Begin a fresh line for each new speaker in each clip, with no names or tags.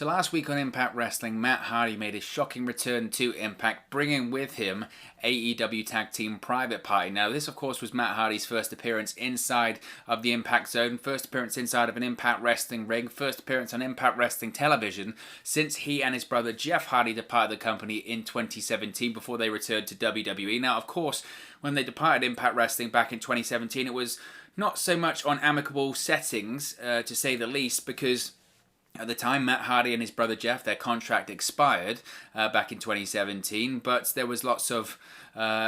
So last week on Impact Wrestling, Matt Hardy made his shocking return to Impact, bringing with him AEW Tag Team Private Party. Now this of course was Matt Hardy's first appearance inside of the Impact Zone, first appearance inside of an Impact Wrestling ring, first appearance on Impact Wrestling television since he and his brother Jeff Hardy departed the company in 2017 before they returned to WWE. Now of course, when they departed Impact Wrestling back in 2017, it was not so much on amicable settings, to say the least, because at the time, Matt Hardy and his brother Jeff, their contract expired back in 2017, but there was lots of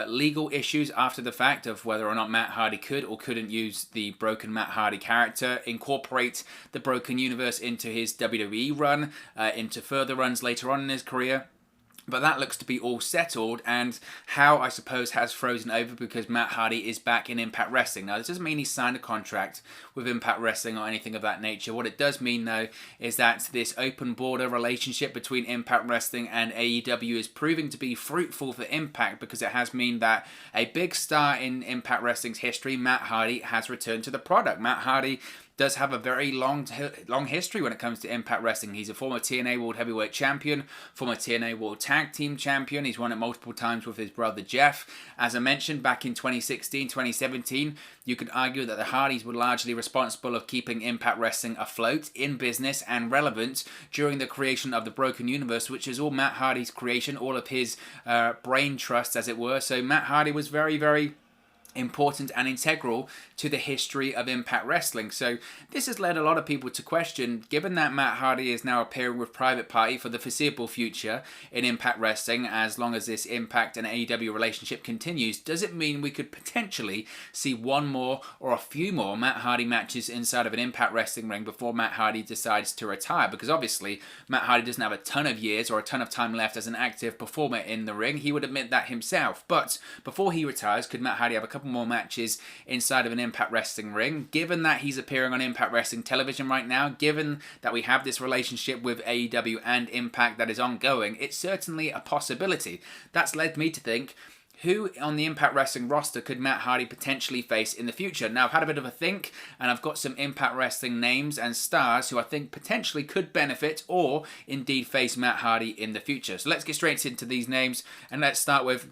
legal issues after the fact of whether or not Matt Hardy could or couldn't use the Broken Matt Hardy character, incorporate the Broken Universe into his WWE run, into further runs later on in his career. But that looks to be all settled, and how, I suppose, has frozen over because Matt Hardy is back in Impact Wrestling. Now, this doesn't mean he signed a contract with Impact Wrestling or anything of that nature. What it does mean, though, is that this open border relationship between Impact Wrestling and AEW is proving to be fruitful for Impact, because it has meant that a big star in Impact Wrestling's history, Matt Hardy, has returned to the product. Matt Hardy does have a very long history when it comes to Impact Wrestling. He's a former TNA World Heavyweight Champion, former TNA World Tag Team Champion. He's won it multiple times with his brother Jeff. As I mentioned, back in 2016, 2017, you could argue that the Hardys were largely responsible of keeping Impact Wrestling afloat, in business, and relevant during the creation of the Broken Universe, which is all Matt Hardy's creation, all of his brain trust, as it were. So Matt Hardy was very, very important and integral to the history of Impact Wrestling. So this has led a lot of people to question, given that Matt Hardy is now appearing with Private Party for the foreseeable future in Impact Wrestling, as long as this Impact and AEW relationship continues, does it mean we could potentially see one more or a few more Matt Hardy matches inside of an Impact Wrestling ring before Matt Hardy decides to retire? Because obviously Matt Hardy doesn't have a ton of years or a ton of time left as an active performer in the ring. He would admit that himself. But before he retires, could Matt Hardy have a couple more matches inside of an Impact Wrestling ring? Given that he's appearing on Impact Wrestling television right now, given that we have this relationship with AEW and Impact that is ongoing, it's certainly a possibility. That's led me to think, who on the Impact Wrestling roster could Matt Hardy potentially face in the future? Now, I've had a bit of a think, and I've got some Impact Wrestling names and stars who I think potentially could benefit or indeed face Matt Hardy in the future. So let's get straight into these names, and let's start with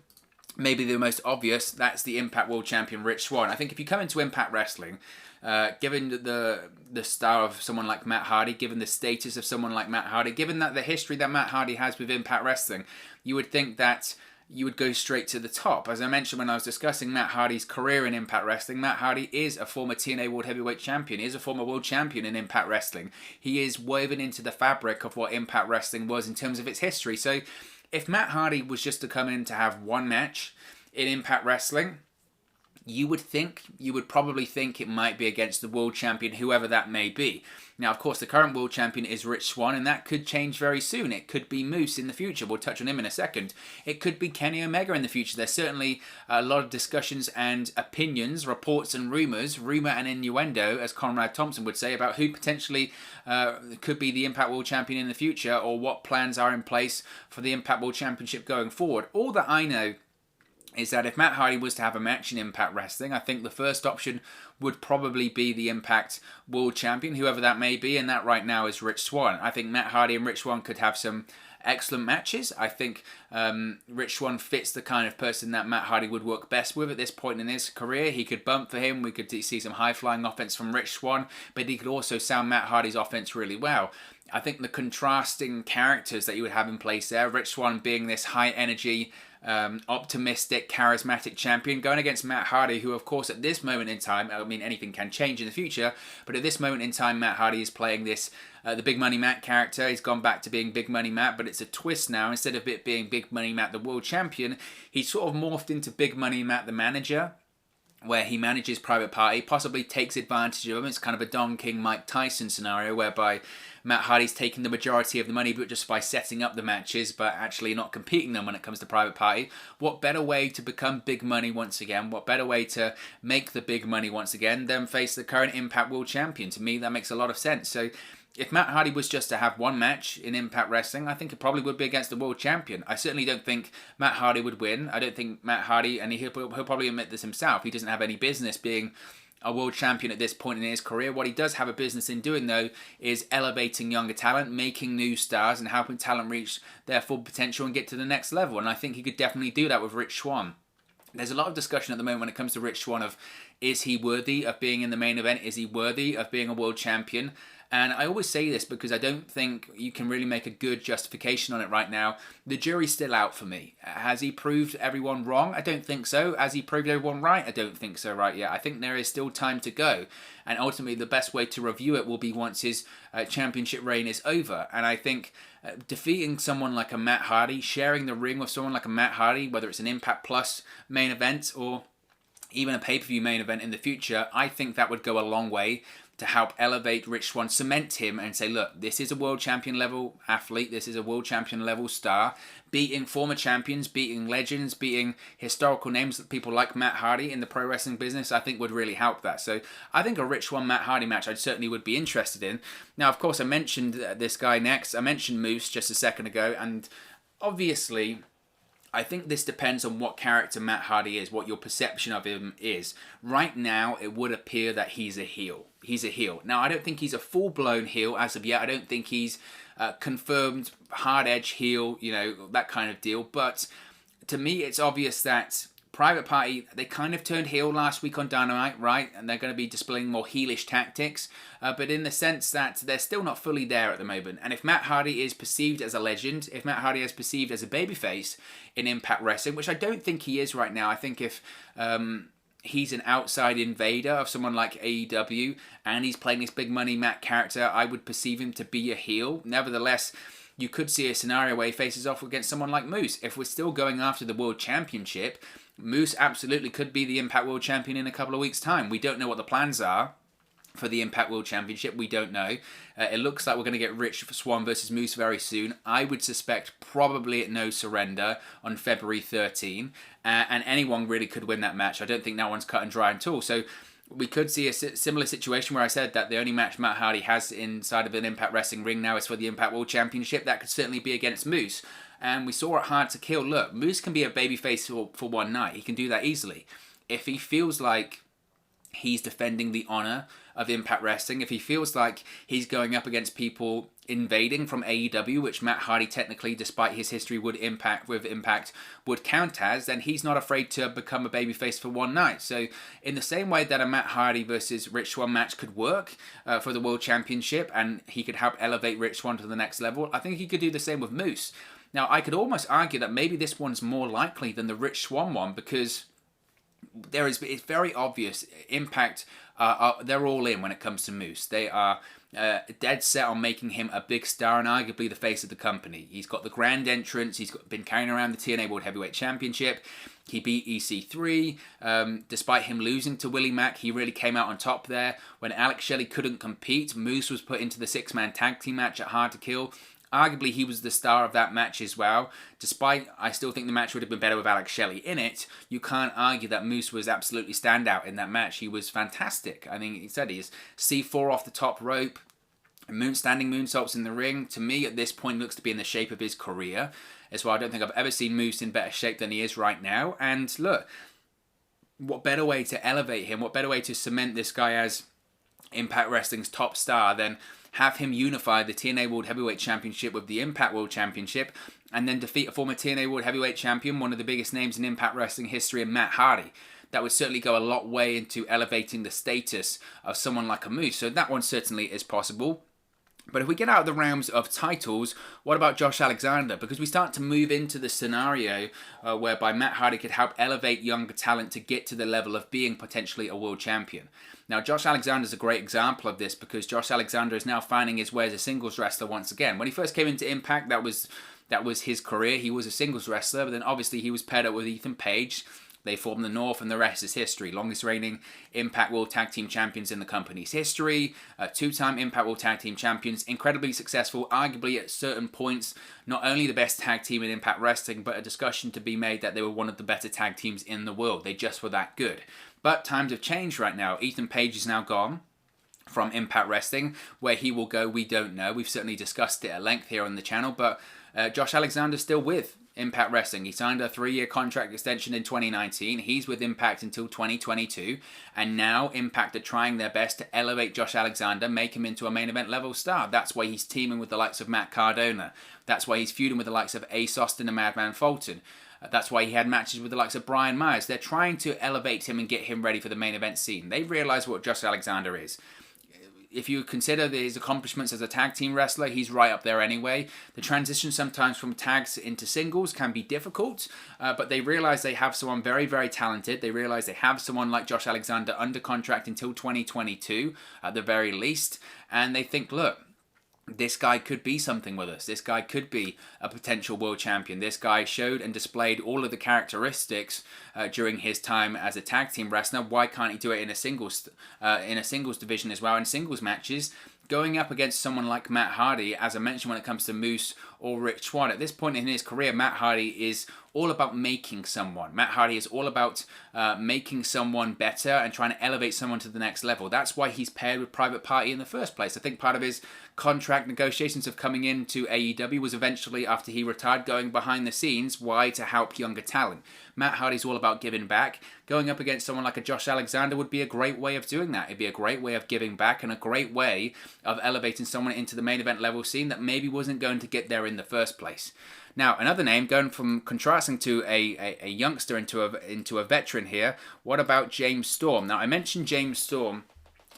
maybe the most obvious. That's the Impact World Champion, Rich Swann. I think if you come into Impact Wrestling, given the star of someone like Matt Hardy, given the status of someone like Matt Hardy, given that the history that Matt Hardy has with Impact Wrestling, you would think that you would go straight to the top. As I mentioned when I was discussing Matt Hardy's career in Impact Wrestling, Matt Hardy is a former TNA World Heavyweight Champion. He is a former World Champion in Impact Wrestling. He is woven into the fabric of what Impact Wrestling was in terms of its history. So if Matt Hardy was just to come in to have one match in Impact Wrestling, you would probably think it might be against the World Champion, whoever that may be. Now, of course, the current World Champion is Rich Swann, and that could change very soon. It could be Moose in the future. We'll touch on him in a second. It could be Kenny Omega in the future. There's certainly a lot of discussions and opinions, reports and rumours, rumour and innuendo, as Conrad Thompson would say, about who potentially could be the Impact World Champion in the future, or what plans are in place for the Impact World Championship going forward. All that I know is that if Matt Hardy was to have a match in Impact Wrestling, I think the first option would probably be the Impact World Champion, whoever that may be, and that right now is Rich Swann. I think Matt Hardy and Rich Swann could have some excellent matches. I think Rich Swann fits the kind of person that Matt Hardy would work best with at this point in his career. He could bump for him. We could see some high-flying offense from Rich Swann, but he could also sound Matt Hardy's offense really well. I think the contrasting characters that you would have in place there, Rich Swann being this high-energy, optimistic, charismatic champion, going against Matt Hardy, who of course at this moment in time, I mean anything can change in the future, but at this moment in time Matt Hardy is playing this the Big Money Matt character. He's gone back to being Big Money Matt, but it's a twist now. Instead of it being Big Money Matt the World Champion, he's sort of morphed into Big Money Matt the Manager, where he manages Private Party, possibly takes advantage of him. It's kind of a Don King, Mike Tyson scenario, whereby Matt Hardy's taking the majority of the money, but just by setting up the matches, but actually not competing them when it comes to Private Party. What better way to become big money once again? What better way to make the big money once again than face the current Impact World Champion? To me, that makes a lot of sense. So if Matt Hardy was just to have one match in Impact Wrestling, I think it probably would be against the World Champion. I certainly don't think Matt Hardy would win. I don't think Matt Hardy, and he'll probably admit this himself, he doesn't have any business being a world champion at this point in his career. What he does have a business in doing, though, is elevating younger talent, making new stars, and helping talent reach their full potential and get to the next level. And I think he could definitely do that with Rich Swann. There's a lot of discussion at the moment when it comes to Rich Swann of, is he worthy of being in the main event? Is he worthy of being a world champion? And I always say this because I don't think you can really make a good justification on it right now. The jury's still out for me. Has he proved everyone wrong? I don't think so. Has he proved everyone right? I don't think so right yet. I think there is still time to go. And ultimately, the best way to review it will be once his championship reign is over. And I think defeating someone like a Matt Hardy, sharing the ring with someone like a Matt Hardy, whether it's an Impact Plus main event or even a pay-per-view main event in the future, I think that would go a long way to help elevate Rich Swann, cement him and say, look, this is a world champion level athlete, this is a world champion level star, beating former champions, beating legends, beating historical names that people like Matt Hardy in the pro wrestling business, I think would really help that. So I think a Rich Swann Matt Hardy match I certainly would be interested in. Now, of course, I mentioned this guy next. I mentioned Moose just a second ago, and obviously I think this depends on what character Matt Hardy is, what your perception of him is. Right now, it would appear that he's a heel. He's a heel. Now, I don't think he's a full-blown heel as of yet. I don't think he's confirmed hard-edge heel, you know, that kind of deal. But to me, it's obvious that Private Party, they kind of turned heel last week on Dynamite, right? And they're going to be displaying more heelish tactics. But in the sense that they're still not fully there at the moment. And if Matt Hardy is perceived as a legend, if Matt Hardy is perceived as a babyface in Impact Wrestling, which I don't think he is right now. I think if he's an outside invader of someone like AEW and he's playing this big money Matt character, I would perceive him to be a heel. Nevertheless, you could see a scenario where he faces off against someone like Moose. If we're still going after the World Championship, Moose absolutely could be the Impact World Champion in a couple of weeks' time. We don't know what the plans are for the Impact World Championship. We don't know. It looks like we're going to get Rich Swann versus Moose very soon. I would suspect probably at No Surrender on February 13. And anyone really could win that match. I don't think that one's cut and dry at all. So we could see a similar situation where I said that the only match Matt Hardy has inside of an Impact Wrestling ring now is for the Impact World Championship. That could certainly be against Moose. And we saw it Hard to Kill. Look, Moose can be a babyface for one night. He can do that easily. If he feels like he's defending the honor of Impact Wrestling, if he feels like he's going up against people invading from AEW, which Matt Hardy technically, despite his history with Impact, would count as, then he's not afraid to become a babyface for one night. So in the same way that a Matt Hardy versus Rich Swann match could work for the World Championship, and he could help elevate Rich Swann to the next level, I think he could do the same with Moose. Now, I could almost argue that maybe this one's more likely than the Rich Swann one, because it's very obvious Impact, they're all in when it comes to Moose. They are dead set on making him a big star and arguably the face of the company. He's got the grand entrance. He's been carrying around the TNA World Heavyweight Championship. He beat EC3. Despite him losing to Willie Mack, he really came out on top there. When Alex Shelley couldn't compete, Moose was put into the six-man tag team match at Hard to Kill. Arguably, he was the star of that match as well. Despite, I still think the match would have been better with Alex Shelley in it. You can't argue that Moose was absolutely standout in that match. He was fantastic. I think he said he's C4 off the top rope, standing moonsaults in the ring. To me, at this point, looks to be in the shape of his career. As well, I don't think I've ever seen Moose in better shape than he is right now. And look, what better way to elevate him? What better way to cement this guy as Impact Wrestling's top star than have him unify the TNA World Heavyweight Championship with the Impact World Championship, and then defeat a former TNA World Heavyweight Champion, one of the biggest names in Impact Wrestling history, and Matt Hardy. That would certainly go a lot way into elevating the status of someone like a Moose. So that one certainly is possible. But if we get out of the realms of titles, what about Josh Alexander? Because we start to move into the scenario whereby Matt Hardy could help elevate younger talent to get to the level of being potentially a world champion. Now, Josh Alexander is a great example of this because Josh Alexander is now finding his way as a singles wrestler once again. When he first came into Impact, that was his career. He was a singles wrestler, but then obviously he was paired up with Ethan Page. They formed the North, and the rest is history. Longest reigning Impact World Tag Team Champions in the company's history. Two-time Impact World Tag Team Champions. Incredibly successful, arguably at certain points, not only the best tag team in Impact Wrestling, but a discussion to be made that they were one of the better tag teams in the world. They just were that good. But times have changed right now. Ethan Page is now gone from Impact Wrestling. Where he will go, we don't know. We've certainly discussed it at length here on the channel, but Josh Alexander's still with Impact Wrestling. He signed a 3-year contract extension in 2019. He's with Impact until 2022. And now Impact are trying their best to elevate Josh Alexander, make him into a main event level star. That's why he's teaming with the likes of Matt Cardona. That's why he's feuding with the likes of Ace Austin and Madman Fulton. That's why he had matches with the likes of Brian Myers. They're trying to elevate him and get him ready for the main event scene. They realize what Josh Alexander is. If you consider his accomplishments as a tag team wrestler, he's right up there anyway. The transition sometimes from tags into singles can be difficult, but they realize they have someone very, very talented. They realize they have someone like Josh Alexander under contract until 2022 at the very least, and they think, look, this guy could be something with us. This guy could be a potential world champion. This guy showed and displayed all of the characteristics during his time as a tag team wrestler. Why can't he do it in a singles division as well, in singles matches? Going up against someone like Matt Hardy, as I mentioned when it comes to Moose or Rich Swann, at this point in his career, Matt Hardy is all about making someone. Matt Hardy is all about making someone better and trying to elevate someone to the next level. That's why he's paired with Private Party in the first place. I think part of his contract negotiations of coming into AEW was eventually, after he retired, going behind the scenes. Why? To help younger talent. Matt Hardy's all about giving back. Going up against someone like a Josh Alexander would be a great way of doing that. It'd be a great way of giving back and a great way of elevating someone into the main event level scene that maybe wasn't going to get there in the first place. Now, another name, going from contrasting to a youngster into a veteran here, what about James Storm? Now, I mentioned James Storm.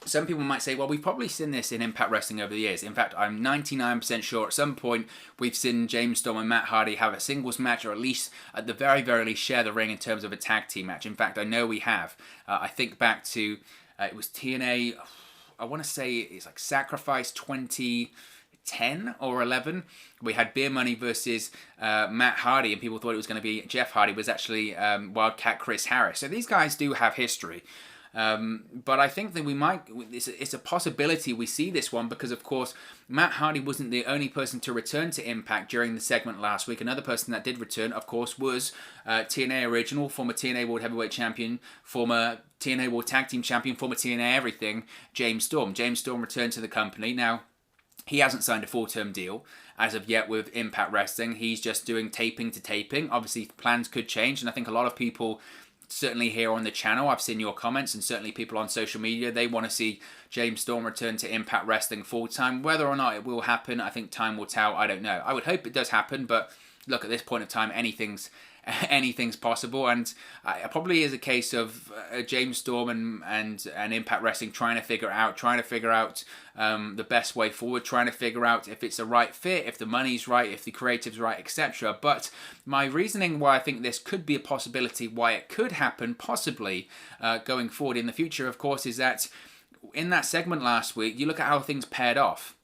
Some people might say, well, we've probably seen this in Impact Wrestling over the years. In fact, I'm 99% sure at some point we've seen James Storm and Matt Hardy have a singles match, or at least, at the very, very least, share the ring in terms of a tag team match. In fact, I know we have. I think back to, it was TNA, I want to say it's like Sacrifice 2010 or 11. We had Beer Money versus Matt Hardy, and people thought it was going to be Jeff Hardy. It was actually Wildcat Chris Harris. So these guys do have history. But I think that we might, it's a possibility we see this one, because of course Matt Hardy wasn't the only person to return to Impact during the segment last week. Another person that did return, of course, was TNA Original, former TNA World Heavyweight Champion, former TNA World Tag Team Champion, former TNA Everything, James Storm. James Storm returned to the company. Now, he hasn't signed a full-term deal as of yet with Impact Wrestling. He's just doing taping to taping. Obviously, plans could change, and I think a lot of people, certainly here on the channel, I've seen your comments, and certainly people on social media, they want to see James Storm return to Impact Wrestling full-time. Whether or not it will happen, I think time will tell. I don't know. I would hope it does happen, but look, at this point of time, anything's possible, and it probably is a case of James Storm and Impact Wrestling trying to figure out the best way forward, trying to figure out if it's the right fit, if the money's right, if the creative's right, etc. But my reasoning why I think this could be a possibility, why it could happen possibly going forward in the future, of course, is that in that segment last week, you look at how things paired off.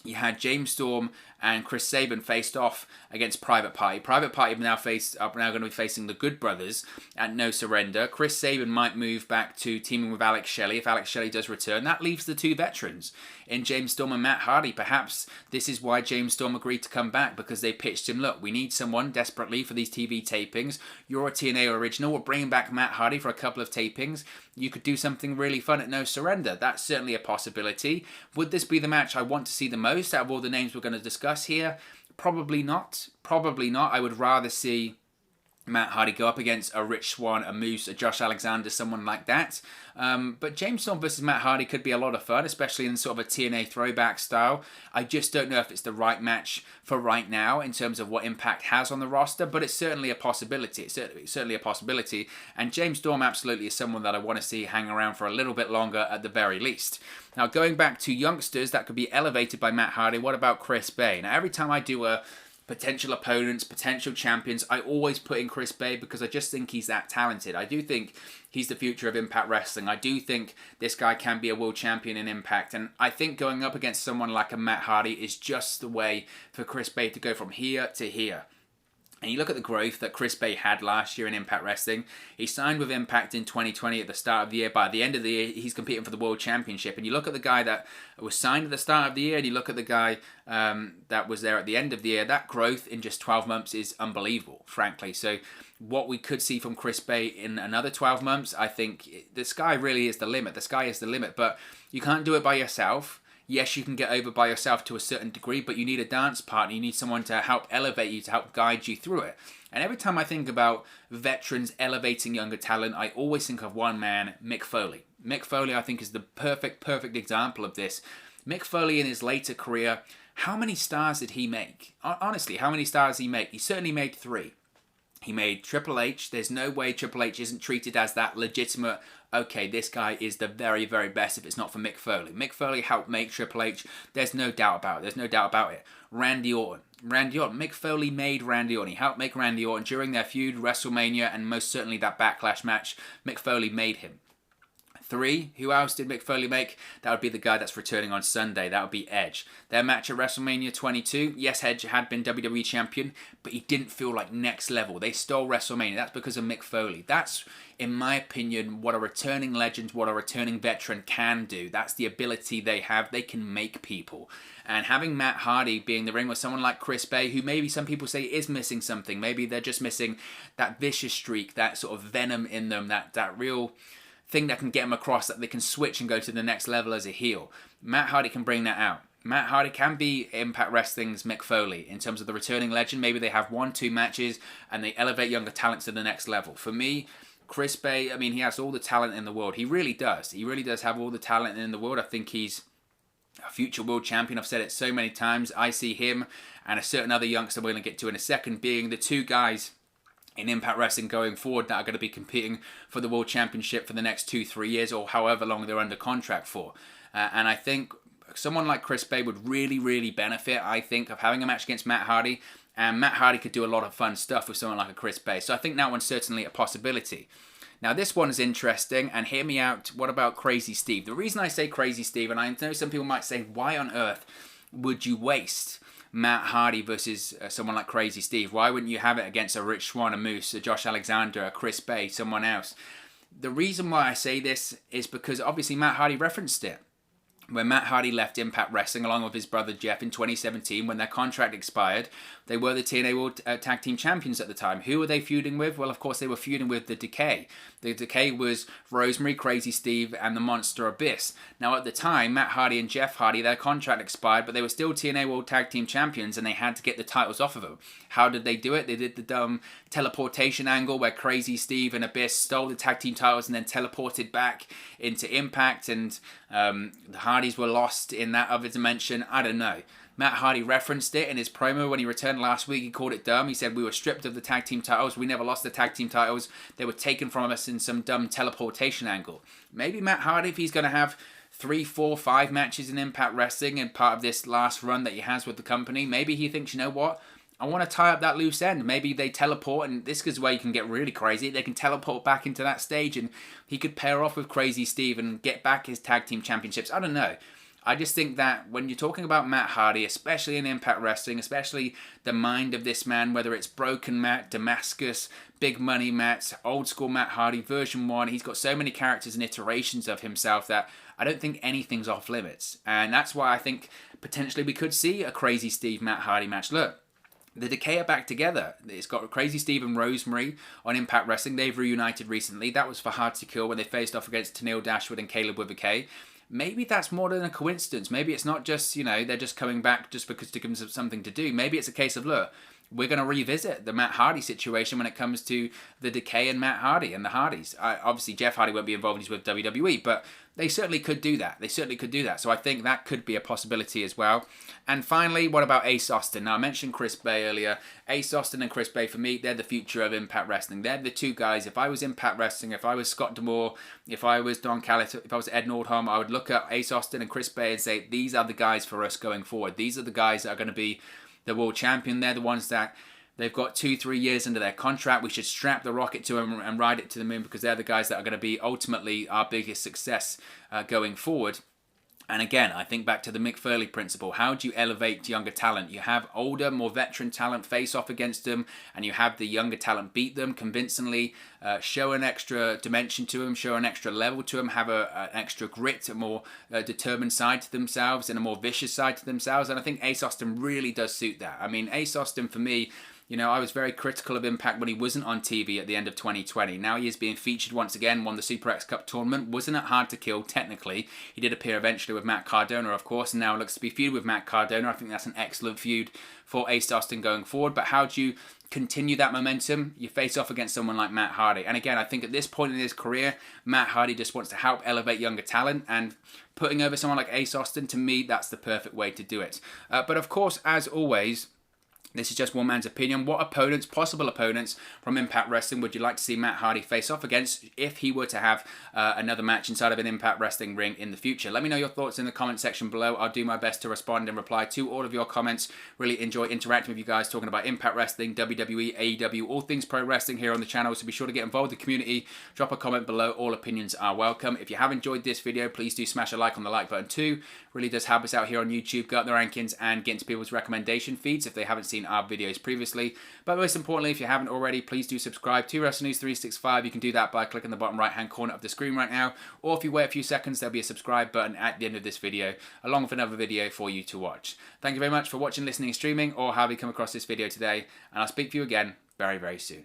You had James Storm and Chris Sabin faced off against Private Party. Private Party are now going to be facing the Good Brothers at No Surrender. Chris Sabin might move back to teaming with Alex Shelley if Alex Shelley does return. That leaves the two veterans in James Storm and Matt Hardy. Perhaps this is why James Storm agreed to come back, because they pitched him, look, we need someone desperately for these TV tapings. You're a TNA original. We're bringing back Matt Hardy for a couple of tapings. You could do something really fun at No Surrender. That's certainly a possibility. Would this be the match I want to see the most out of all the names we're going to discuss here? Probably not. Probably not. I would rather see Matt Hardy go up against a Rich Swann, a Moose, a Josh Alexander, someone like that. But James Storm versus Matt Hardy could be a lot of fun, especially in sort of a TNA throwback style. I just don't know if it's the right match for right now in terms of what Impact has on the roster, but it's certainly a possibility. It's certainly a possibility. And James Storm absolutely is someone that I want to see hang around for a little bit longer at the very least. Now, going back to youngsters that could be elevated by Matt Hardy, what about Chris Bay? Now, every time I do a potential opponents, potential champions, I always put in Chris Bay because I just think he's that talented. I do think he's the future of Impact Wrestling. I do think this guy can be a world champion in Impact, and I think going up against someone like a Matt Hardy is just the way for Chris Bay to go from here to here. And you look at the growth that Chris Bay had last year in Impact Wrestling. He signed with Impact in 2020 at the start of the year. By the end of the year, he's competing for the World Championship. And you look at the guy that was signed at the start of the year, and you look at the guy that was there at the end of the year. That growth in just 12 months is unbelievable, frankly. So what we could see from Chris Bay in another 12 months, I think the sky really is the limit. The sky is the limit. But you can't do it by yourself. Yes, you can get over by yourself to a certain degree, but you need a dance partner. You need someone to help elevate you, to help guide you through it. And every time I think about veterans elevating younger talent, I always think of one man, Mick Foley. Mick Foley, I think, is the perfect example of this. Mick Foley in his later career, how many stars did he make? Honestly, how many stars did he make? He certainly made 3. He made Triple H. There's no way Triple H isn't treated as that legitimate, okay, this guy is the very, very best if it's not for Mick Foley. Mick Foley helped make Triple H. There's no doubt about it. There's no doubt about it. Randy Orton. Mick Foley made Randy Orton. He helped make Randy Orton during their feud, WrestleMania, and most certainly that Backlash match. Mick Foley made him. 3, who else did Mick Foley make? That would be the guy that's returning on Sunday. That would be Edge. Their match at WrestleMania 22, yes, Edge had been WWE Champion, but he didn't feel like next level. They stole WrestleMania. That's because of Mick Foley. That's, in my opinion, what a returning legend, what a returning veteran can do. That's the ability they have. They can make people. And having Matt Hardy being the ring with someone like Chris Bay, who maybe some people say is missing something. Maybe they're just missing that vicious streak, that sort of venom in them, that real thing that can get them across, that they can switch and go to the next level as a heel. Matt Hardy can bring that out. Matt Hardy can be Impact Wrestling's Mick Foley in terms of the returning legend. Maybe they have 1-2 matches and they elevate younger talent to the next level. For me, Chris Bay, I mean, he has all the talent in the world. He really does. He really does have all the talent in the world. I think he's a future world champion. I've said it so many times. I see him and a certain other youngster we're going to get to in a second being the 2 guys in Impact Wrestling going forward that are going to be competing for the World Championship for the next 2-3 years or however long they're under contract for. And I think someone like Chris Bay would really benefit, I think, of having a match against Matt Hardy. And Matt Hardy could do a lot of fun stuff with someone like a Chris Bay. So I think that one's certainly a possibility. Now this one is interesting, and hear me out. What about Crazy Steve? The reason I say Crazy Steve, and I know some people might say, why on earth would you waste Matt Hardy versus someone like Crazy Steve? Why wouldn't you have it against a Rich Swann, a Moose, a Josh Alexander, a Chris Bay, someone else? The reason why I say this is because obviously Matt Hardy referenced it. When Matt Hardy left Impact Wrestling along with his brother Jeff in 2017, when their contract expired, they were the TNA World Tag Team Champions at the time. Who were they feuding with? Well, of course, they were feuding with the Decay. The Decay was Rosemary, Crazy Steve, and the Monster Abyss. Now, at the time, Matt Hardy and Jeff Hardy, their contract expired, but they were still TNA World Tag Team Champions, and they had to get the titles off of them. How did they do it? They did the dumb teleportation angle where Crazy Steve and Abyss stole the tag team titles and then teleported back into Impact, and the Hardys were lost in that other dimension. I don't know. Matt Hardy referenced it in his promo when he returned last week. He called it dumb. He said, we were stripped of the tag team titles. We never lost the tag team titles. They were taken from us in some dumb teleportation angle. Maybe Matt Hardy, if he's going to have 3, 4, 5 matches in Impact Wrestling and part of this last run that he has with the company, maybe he thinks, you know what? I want to tie up that loose end. Maybe they teleport, and this is where you can get really crazy. They can teleport back into that stage, and he could pair off with Crazy Steve and get back his tag team championships. I don't know. I just think that when you're talking about Matt Hardy, especially in Impact Wrestling, especially the mind of this man, whether it's Broken Matt, Damascus, Big Money Matt, Old School Matt Hardy, version 1, he's got so many characters and iterations of himself that I don't think anything's off limits. And that's why I think potentially we could see a Crazy Steve Matt Hardy match. Look, the Decay are back together. It's got Crazy Steve and Rosemary on Impact Wrestling. They've reunited recently. That was for Hard to Kill when they faced off against Tennille Dashwood and Caleb with a K. Maybe that's more than a coincidence. Maybe it's not just, they're just coming back just because to give them something to do. Maybe it's a case of, look, we're going to revisit the Matt Hardy situation when it comes to the Decay and Matt Hardy and the Hardys. Obviously, Jeff Hardy won't be involved. He's with WWE, but they certainly could do that. So I think that could be a possibility as well. And finally, what about Ace Austin? Now, I mentioned Chris Bay earlier. Ace Austin and Chris Bay, for me, they're the future of Impact Wrestling. They're the 2 guys. If I was Impact Wrestling, if I was Scott D'Amore, if I was Don Callis, if I was Ed Nordholm, I would look at Ace Austin and Chris Bay and say, these are the guys for us going forward. These are the guys that are going to be the world champion. They're the ones that they've got 2-3 years into their contract. We should strap the rocket to them and ride it to the moon, because they're the guys that are going to be ultimately our biggest success going forward. And again, I think back to the Mick Foley principle. How do you elevate younger talent? You have older, more veteran talent face off against them, and you have the younger talent beat them convincingly, show an extra dimension to them, show an extra level to them, have an extra grit, a more determined side to themselves, and a more vicious side to themselves. And I think Ace Austin really does suit that. I mean, Ace Austin, for me, You know, I was very critical of Impact when he wasn't on TV at the end of 2020. Now he is being featured once again, won the Super X Cup tournament. Wasn't it hard to kill, technically? He did appear eventually with Matt Cardona, of course, and now looks to be feud with Matt Cardona. I think that's an excellent feud for Ace Austin going forward. But how do you continue that momentum? You face off against someone like Matt Hardy. And again, I think at this point in his career, Matt Hardy just wants to help elevate younger talent, and putting over someone like Ace Austin, to me, that's the perfect way to do it. But of course, as always, this is just one man's opinion. What opponents, possible opponents from Impact Wrestling, would you like to see Matt Hardy face off against if he were to have another match inside of an Impact Wrestling ring in the future? Let me know your thoughts in the comment section below. I'll do my best to respond and reply to all of your comments. Really enjoy interacting with you guys, talking about Impact Wrestling, WWE, AEW, all things pro wrestling here on the channel. So be sure to get involved with the community. Drop a comment below. All opinions are welcome. If you have enjoyed this video, please do smash a like on the like button too. Really does help us out here on YouTube, go up the rankings and get into people's recommendation feeds if they haven't seen our videos previously. But most importantly, if you haven't already, please do subscribe to Wrestle News 365. You can do that by clicking the bottom right hand corner of the screen right now, or if you wait a few seconds, there'll be a subscribe button at the end of this video along with another video for you to watch. Thank you very much for watching, listening, streaming, or however you come across this video today, and I'll speak to you again very, very soon.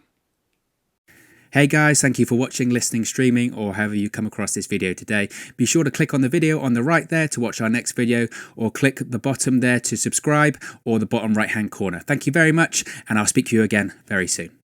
Hey guys, thank you for watching, listening, streaming, or however you come across this video today. Be sure to click on the video on the right there to watch our next video, or click the bottom there to subscribe, or the bottom right hand corner. Thank you very much, and I'll speak to you again very soon.